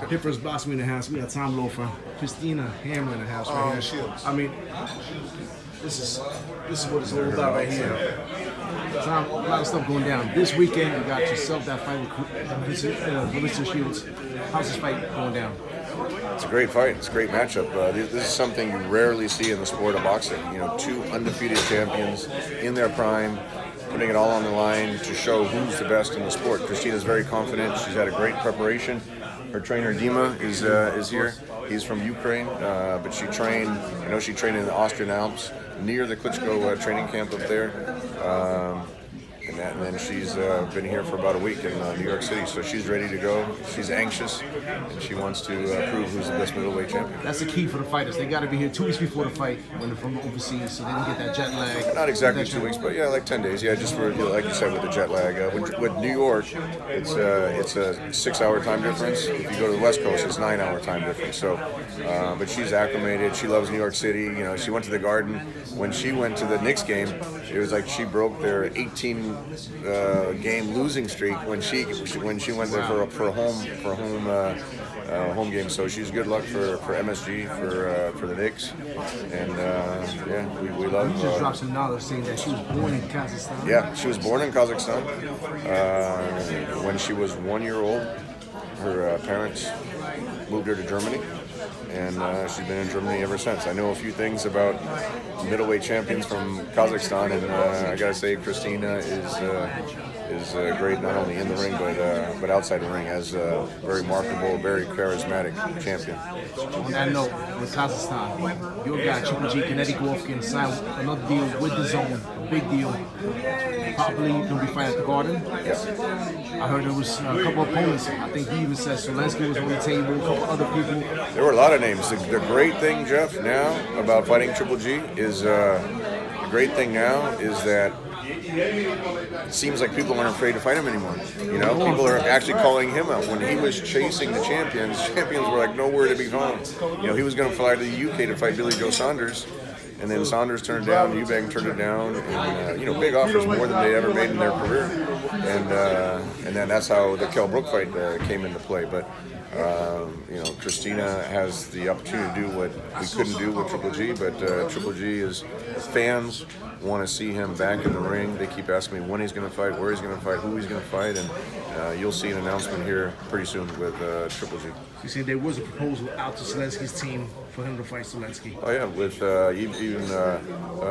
Hipper's boxing in the house. We got Tom Loeffler, Christina Hammer in the house right here. I mean, this is what it's all about right here. Tom, a lot of stuff going down. This weekend, you got yourself that fight with Claressa Shields. How's this fight going down? It's a great fight. It's a great matchup. This is something you rarely see in the sport of boxing. You know, two undefeated champions in their prime, putting it all on the line to show who's the best in the sport. Christina's very confident. She's had a great preparation. Her trainer Dima is here. He's from Ukraine, but she trained. I know she trained in the Austrian Alps near the Klitschko training camp up there. And then she's been here for about a week in New York City, so she's ready to go. She's anxious, and she wants to prove who's the best middleweight champion. That's the key for the fighters. They got to be here 2 weeks before the fight when they're from overseas, so they don't get that jet lag. Not exactly 2 weeks, but yeah, like 10 days. Yeah, just for, like you said, with the jet lag. With New York, it's a 6-hour time difference. If you go to the West Coast, it's 9-hour time difference. So, but she's acclimated. She loves New York City. You know, she went to the Garden. When she went to the Knicks game, it was like she broke their 18-game losing streak when she went there for a home game. So she's good luck for MSG for the Knicks, and yeah, we love. You just dropped some knowledge saying that she was born in Kazakhstan. Yeah, she was born in Kazakhstan. When she was 1 year old, her parents moved her to Germany, and she's been in Germany ever since. I know a few things about middleweight champions from Kazakhstan, and I gotta say, Christina is great not only in the ring but outside the ring, as a very marketable, very charismatic champion. On that note, with Kazakhstan, your guy Triple G, Gennady Golovkin, signed another deal with the Zone, a big deal. Probably going to be fighting at the Garden. Yes. I heard there was a couple of opponents. I think he even said Zelensky was on the table, a couple other people. There were a lot of names. The great thing, Jeff, now about fighting Triple G is that it seems like people aren't afraid to fight him anymore. You know, people are actually calling him out. When he was chasing the champions were like nowhere to be found. You know, he was going to fly to the UK to fight Billy Joe Saunders, and then Saunders turned it down, Eubank turned it down, and you know, big offers, more than they ever made in their career. And then that's how the Kell Brook fight came into play. But you know, Christina has the opportunity to do what we couldn't do with Triple G, but Triple G is, fans want to see him back in the ring. They keep asking me when he's going to fight, where he's going to fight, who he's going to fight, and you'll see an announcement here pretty soon with Triple G. You said there was a proposal out to Zelensky's team for him to fight Zelensky. Oh yeah, with even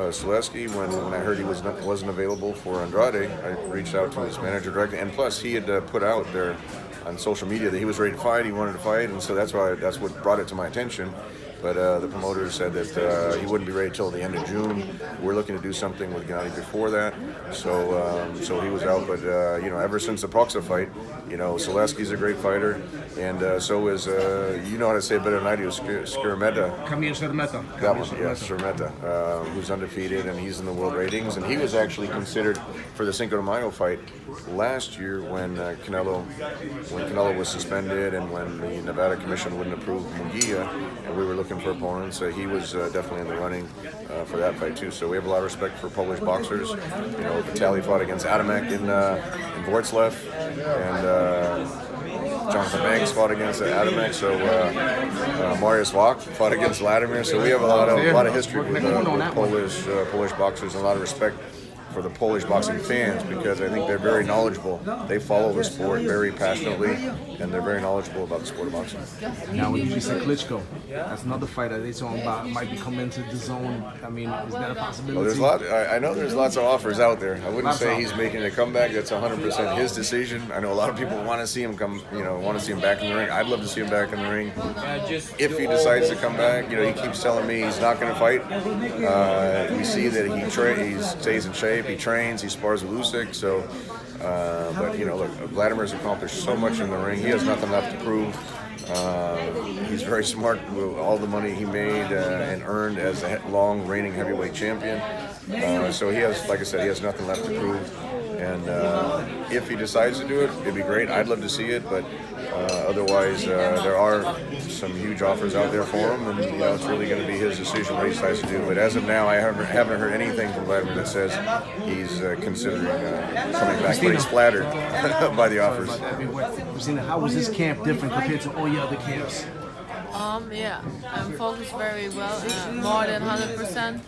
Zelensky, when I heard he wasn't available for Andrade, I reached out to his manager directly, and plus he had put out there on social media that he was ready to fight, he wanted to fight, and so that's what brought it to my attention. But the promoter said that he wouldn't be ready till the end of June. We're looking to do something with Gennady before that, so he was out. But you know, ever since the Proxa fight, you know, Zelensky's a great fighter, and so is you know how to say it better than I do, Skirmeta. Kamil Skirmeta. That one, yeah, Skirmeta, who's undefeated, and he's in the world ratings, and he was actually considered for the Cinco de Mayo fight last year when Canelo was suspended, and when the Nevada Commission wouldn't approve Munguia, and we were looking for opponents. He was definitely in the running for that fight too. So we have a lot of respect for Polish boxers. You know, Vitaly fought against Adamek in Wrocław, and Jonathan Banks fought against Adamek. So Mariusz Wach fought against Vladimir. So we have a lot of history with Polish boxers, and a lot of respect for the Polish boxing fans, because I think they're very knowledgeable. They follow the sport very passionately, and they're very knowledgeable about the sport of boxing. Now, when you just said Klitschko, that's another fighter they talking about might be coming into the Zone. I mean, is that a possibility? Well, I know there's lots of offers out there. I wouldn't say he's making a comeback. That's 100% his decision. I know a lot of people want to see him come. You know, want to see him back in the ring. I'd love to see him back in the ring. If he decides to come back, you know, he keeps telling me he's not going to fight. We see that he stays in shape. He trains, he spars with Usyk, so, but you know, look, Vladimir's accomplished so much in the ring. He has nothing left to prove. He's very smart with all the money he made and earned as a long reigning heavyweight champion. So he has, like I said, he has nothing left to prove. And if he decides to do it, it'd be great. I'd love to see it, but Otherwise, there are some huge offers out there for him, and it's really going to be his decision what he decides to do. But as of now, I haven't heard anything from Vladimir that says he's considering coming back. But he's flattered by the offers. Christina, how was this camp different compared to all your other camps? Yeah, I'm focused very well, more than 100%.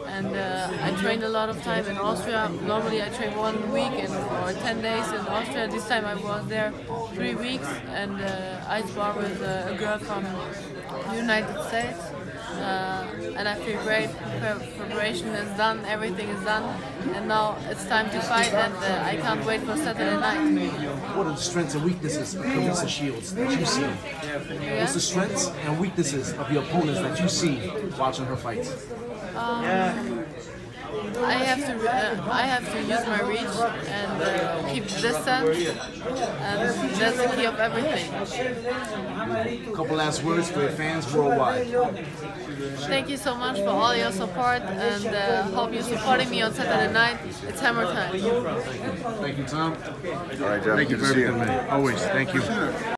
And I trained a lot of time in Austria. Normally I train 1 week or 10 days in Austria. This time I was there 3 weeks, and I sparred with a girl from the United States. And I feel great. Preparation is done, everything is done, and now it's time to fight, and I can't wait for Saturday night. What are the strengths and weaknesses of Claressa Shields that you see? Yeah? What's the strengths and weaknesses of your opponents that you see watching her fights? I have to use my reach and keep distance, and that's the key of everything. A couple last words for your fans worldwide. Thank you so much for all your support, and hope you're supporting me on Saturday night. It's hammer time. Thank you, Tom. All right, Jeff. Thank you for everything, man. Always. Thank you.